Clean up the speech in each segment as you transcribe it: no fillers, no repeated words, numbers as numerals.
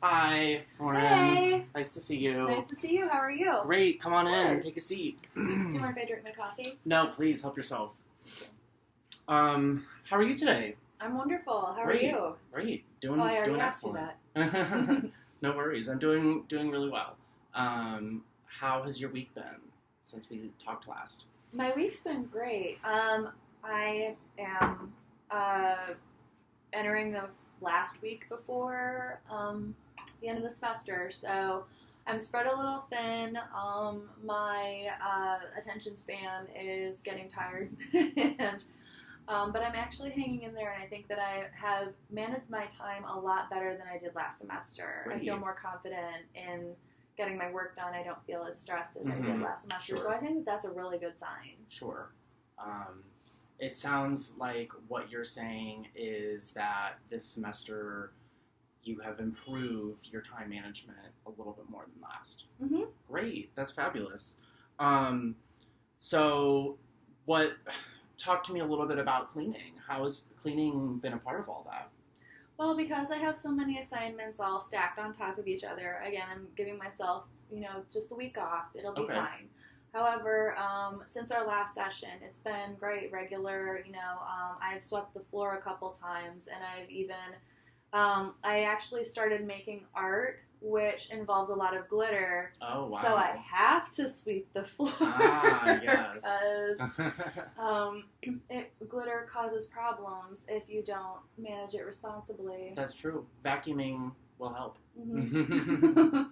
Hi, Lauren. Hey. Nice to see you. Nice to see you. How are you? Great. Come on in. Good. Take a seat. Do you mind if I drink my coffee? No, please help yourself. How are you today? I'm wonderful. How Great. are you? Great. Doing I already doing asked you excellent. that. No worries. I'm doing really well. How has your week been since we talked last? My week's been great. I am entering the last week before the end of the semester, so I'm spread a little thin. My attention span is getting tired, and but I'm actually hanging in there, and I think that I have managed my time a lot better than I did last semester. Great. I feel more confident in getting my work done. I don't feel as stressed as I did last semester, Sure. so I think that that's a really good sign. Sure. It sounds like what you're saying is that this semester you have improved your time management a little bit more than last. Mm-hmm. Great. That's fabulous. Talk to me a little bit about cleaning. How has cleaning been a part of all that? Well, because I have so many assignments all stacked on top of each other, again, I'm giving myself, just the week off. It'll be Okay. fine. However, since our last session, it's been great, regular, I've swept the floor a couple times, and I've even, I actually started making art, which involves a lot of glitter. Oh, wow. So I have to sweep the floor. Ah, yes. Because glitter causes problems if you don't manage it responsibly. That's true. Vacuuming will help. Mm-hmm.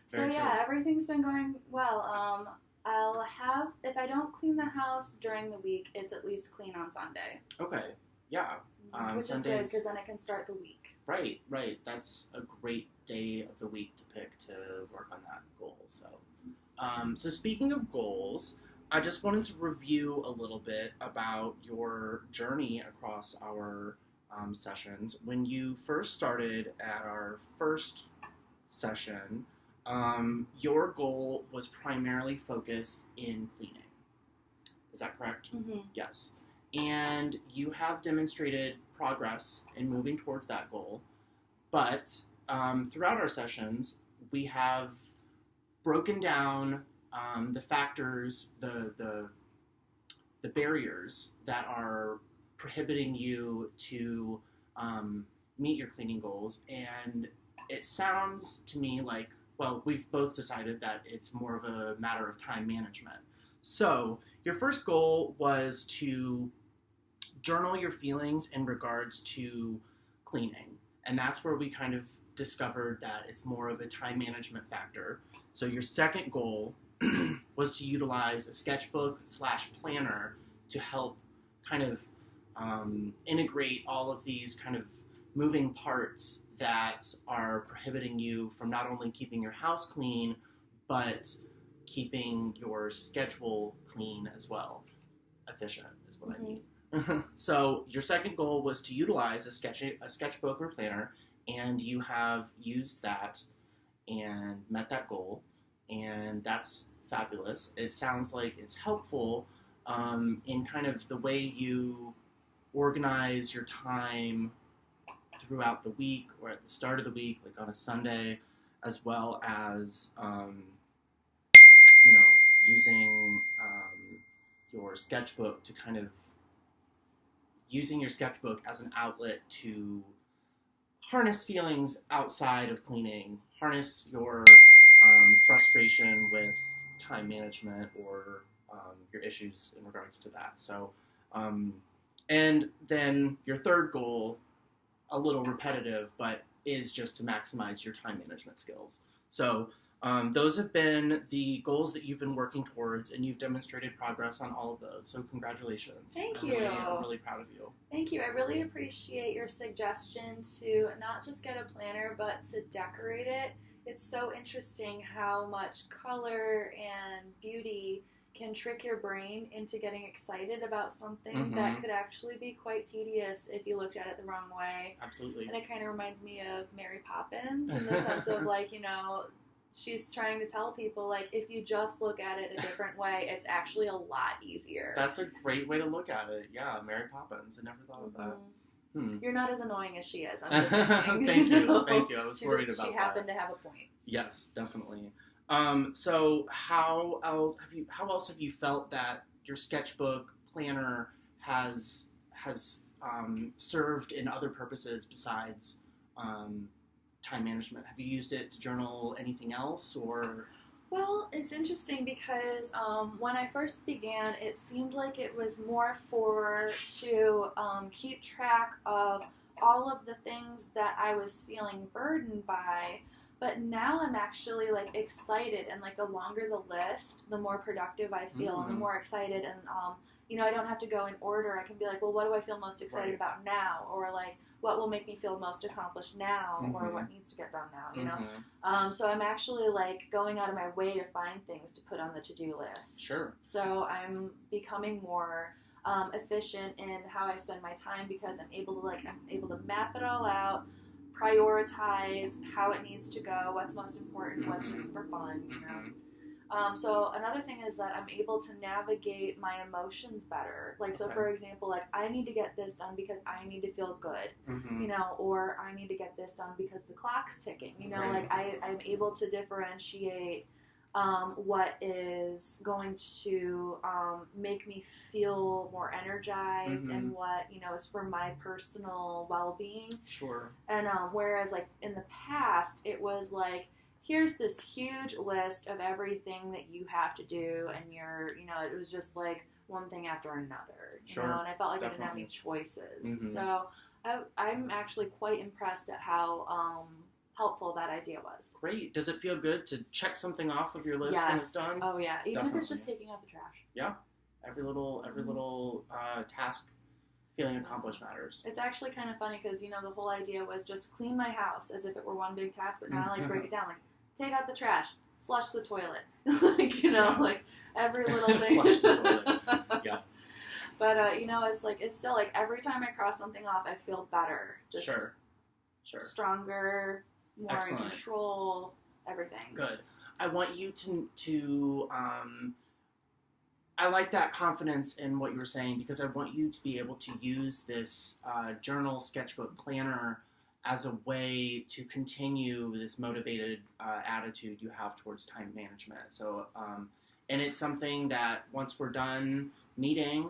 So Very yeah, true. everything's been going well. I'll have, if I don't clean the house during the week, it's at least clean on Sunday. Okay. Yeah. Which is good Sundays- because then I can start the week. Right. That's a great day of the week to pick to work on that goal. So speaking of goals, I just wanted to review a little bit about your journey across our sessions. When you first started at our first session, your goal was primarily focused in cleaning. Is that correct? Mm-hmm. Yes. And you have demonstrated progress in moving towards that goal. But throughout our sessions, we have broken down the factors, the barriers that are prohibiting you to meet your cleaning goals. And it sounds to me like, well, we've both decided that it's more of a matter of time management. So your first goal was to journal your feelings in regards to cleaning. And that's where we kind of discovered that it's more of a time management factor. So your second goal was to utilize a sketchbook/planner to help kind of integrate all of these kind of moving parts that are prohibiting you from not only keeping your house clean, but keeping your schedule clean as well. Efficient is what I mean. So your second goal was to utilize a sketchbook or planner, and you have used that and met that goal, and that's fabulous. It sounds like it's helpful in kind of the way you organize your time throughout the week or at the start of the week, like on a Sunday, as well as using your sketchbook to kind of using your sketchbook as an outlet to harness feelings outside of cleaning, harness your frustration with time management or your issues in regards to that. So, and then your third goal, a little repetitive, but is just to maximize your time management skills. So those have been the goals that you've been working towards, and you've demonstrated progress on all of those. So congratulations. Thank I'm you. really proud of you. Thank you. I really appreciate your suggestion to not just get a planner, but to decorate it. It's so interesting how much color and beauty can trick your brain into getting excited about something that could actually be quite tedious if you looked at it the wrong way. Absolutely. And it kind of reminds me of Mary Poppins in the sense of, like, she's trying to tell people, like, if you just look at it a different way, it's actually a lot easier. That's a great way to look at it. Yeah, Mary Poppins. I never thought of that. You're not as annoying as she is. I'm just saying. Thank you. Thank you. I was worried about that. She happened to have a point. Yes, definitely. So how else have you felt that your sketchbook planner has served in other purposes besides time management? Have you used it to journal anything else, or? Well, it's interesting because when I first began, it seemed like it was more to keep track of all of the things that I was feeling burdened by. But now I'm actually like excited, and like the longer the list, the more productive I feel, and the more excited. And I don't have to go in order. I can be like, well, what do I feel most excited about now, or like what will make me feel most accomplished now, or what needs to get done now. You know, so I'm actually like going out of my way to find things to put on the to-do list. Sure. So I'm becoming more efficient in how I spend my time because I'm able to map it all out. Prioritize how it needs to go, what's most important, what's just for fun, you know. So another thing is that I'm able to navigate my emotions better. Like, so for example, like I need to get this done because I need to feel good, you know, or I need to get this done because the clock's ticking, you know, like I'm able to differentiate what is going to make me feel more energized and what, you know, is for my personal well-being. Sure. And whereas like in the past, it was like, here's this huge list of everything that you have to do, and it was just like one thing after another, you know, and I felt like I didn't have any choices. So I'm actually quite impressed at how helpful that idea was. Great. Does it feel good to check something off of your list when it's done? Oh yeah, even if it's just taking out the trash. Yeah, every little task feeling accomplished matters. It's actually kind of funny because, you know, the whole idea was just clean my house as if it were one big task, but now I like break it down, like take out the trash, flush the toilet, like, you know, like every little thing. Flush the toilet. Yeah. But you know, it's still like every time I cross something off, I feel better. Just sure. Stronger, more in control, everything. Good. I want you to I like that confidence in what you were saying, because I want you to be able to use this journal sketchbook planner as a way to continue this motivated attitude you have towards time management. So, and it's something that once we're done meeting,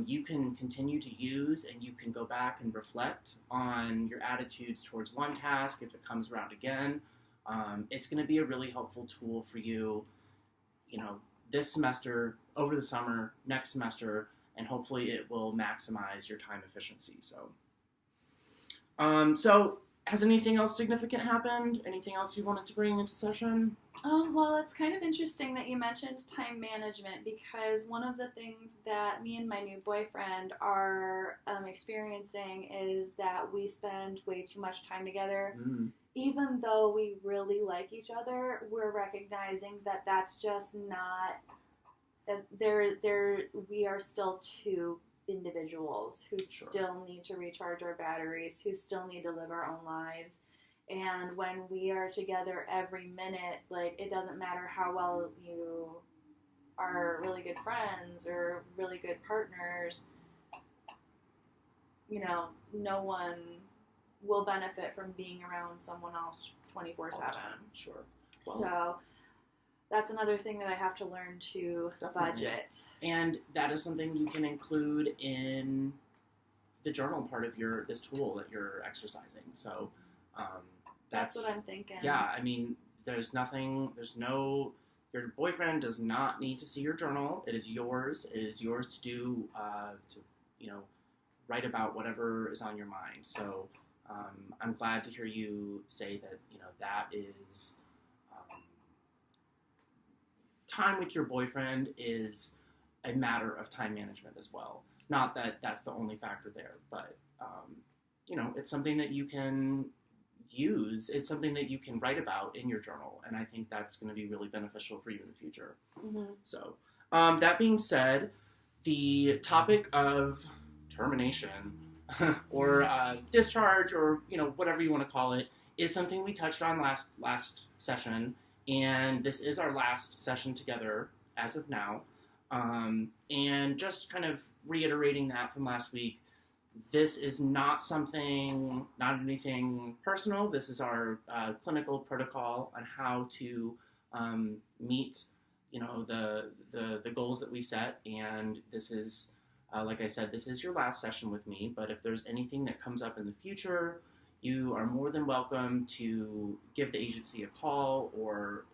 you can continue to use, and you can go back and reflect on your attitudes towards one task if it comes around again. It's going to be a really helpful tool for you, you know, this semester, over the summer, next semester, and hopefully it will maximize your time efficiency. So, has anything else significant happened? Anything else you wanted to bring into session? Well, it's kind of interesting that you mentioned time management, because one of the things that me and my new boyfriend are experiencing is that we spend way too much time together. Even though we really like each other, we're recognizing that that's just not, that we are still two individuals who still need to recharge our batteries, who still need to live our own lives. And when we are together every minute, like, it doesn't matter how well you are really good friends or really good partners, you know, no one will benefit from being around someone else 24/7. Sure. Well, so that's another thing that I have to learn to budget. And that is something you can include in the journal part of this tool that you're exercising. So that's what I'm thinking. Yeah, I mean, your boyfriend does not need to see your journal. It is yours. It is yours to do, write about whatever is on your mind. So I'm glad to hear you say that, you know, that is time with your boyfriend is a matter of time management as well. Not that that's the only factor there, but, you know, it's something that you can use. It's something that you can write about in your journal, and I think that's going to be really beneficial for you in the future. So, that being said, the topic of termination or discharge, or, you know, whatever you want to call it, is something we touched on last session, and this is our last session together as of now. And just kind of reiterating that from last week, This is not anything personal. This is our clinical protocol on how to meet, the goals that we set. And this is, like I said, this is your last session with me. But if there's anything that comes up in the future, you are more than welcome to give the agency a call or,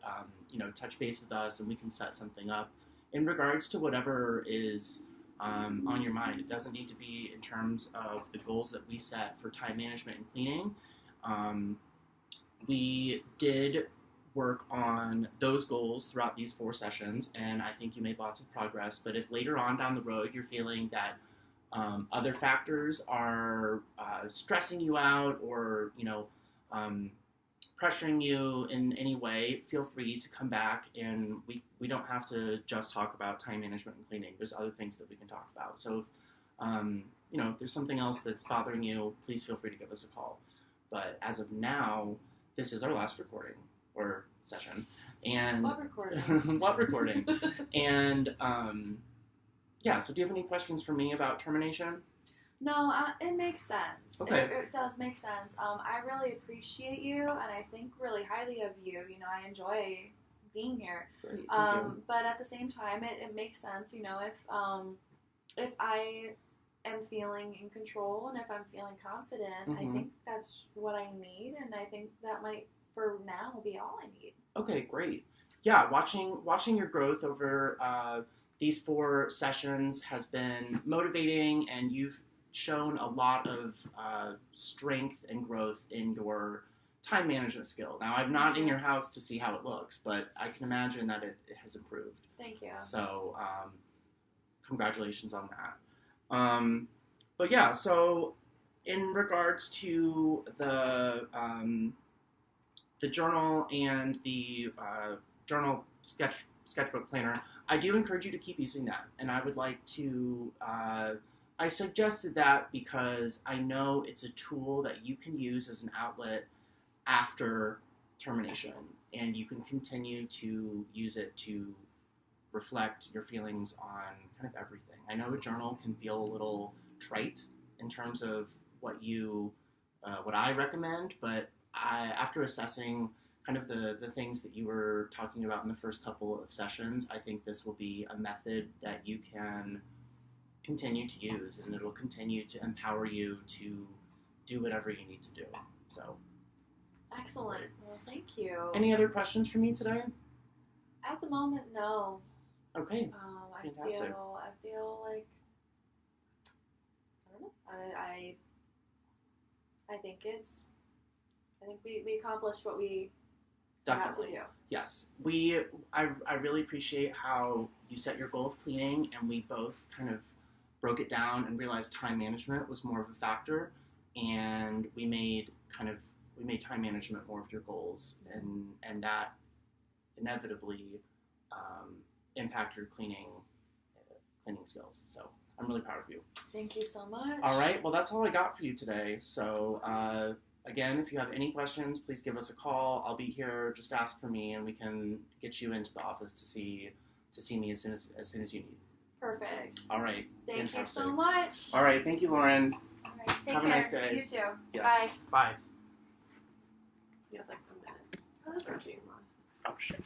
touch base with us, and we can set something up in regards to whatever is on your mind. It doesn't need to be in terms of the goals that we set for time management and cleaning. We did work on those goals throughout these 4 sessions, and I think you made lots of progress. But if later on down the road you're feeling that other factors are stressing you out or, pressuring you in any way, feel free to come back, and we don't have to just talk about time management and cleaning. There's other things that we can talk about. So, if there's something else that's bothering you, please feel free to give us a call. But as of now, this is our last recording or session. And What recording? what recording? And so do you have any questions for me about termination? No, it makes sense. Okay. It does make sense. I really appreciate you, and I think really highly of you. I enjoy being here. Great, thank you. But at the same time, it makes sense. If I am feeling in control and if I'm feeling confident, I think that's what I need, and I think that might, for now, be all I need. Okay, great. Yeah, watching your growth over these 4 sessions has been motivating, and you've shown a lot of strength and growth in your time management skill. Now, I'm not in your house to see how it looks, but I can imagine that it has improved. Thank you. So, congratulations on that. But yeah, so in regards to the journal and the journal sketchbook planner, I do encourage you to keep using that, and I would like to. I suggested that because I know it's a tool that you can use as an outlet after termination, and you can continue to use it to reflect your feelings on kind of everything. I know a journal can feel a little trite in terms of what I recommend, but after assessing kind of the things that you were talking about in the first couple of sessions, I think this will be a method that you can continue to use, and it'll continue to empower you to do whatever you need to do. So, excellent. Well, thank you. Any other questions for me today? At the moment, no. Okay. Fantastic. I feel like, I don't know. I think we accomplished what we set out to do. Yes. I really appreciate how you set your goal of cleaning, and we both kind of broke it down and realized time management was more of a factor, and we made time management more of your goals, and that inevitably impacted your cleaning skills. So I'm really proud of you. Thank you so much. All right, well, that's all I got for you today. So again, if you have any questions, please give us a call. I'll be here. Just ask for me, and we can get you into the office to see me as soon as you need. Perfect. All right. Thank Fantastic. you so much. All right. Thank you, Lauren. All right. Take Have care. a nice day. You too. Yes. Bye. Bye. You have like a minute. Oh, that's Or not 2 left. Oh, shit.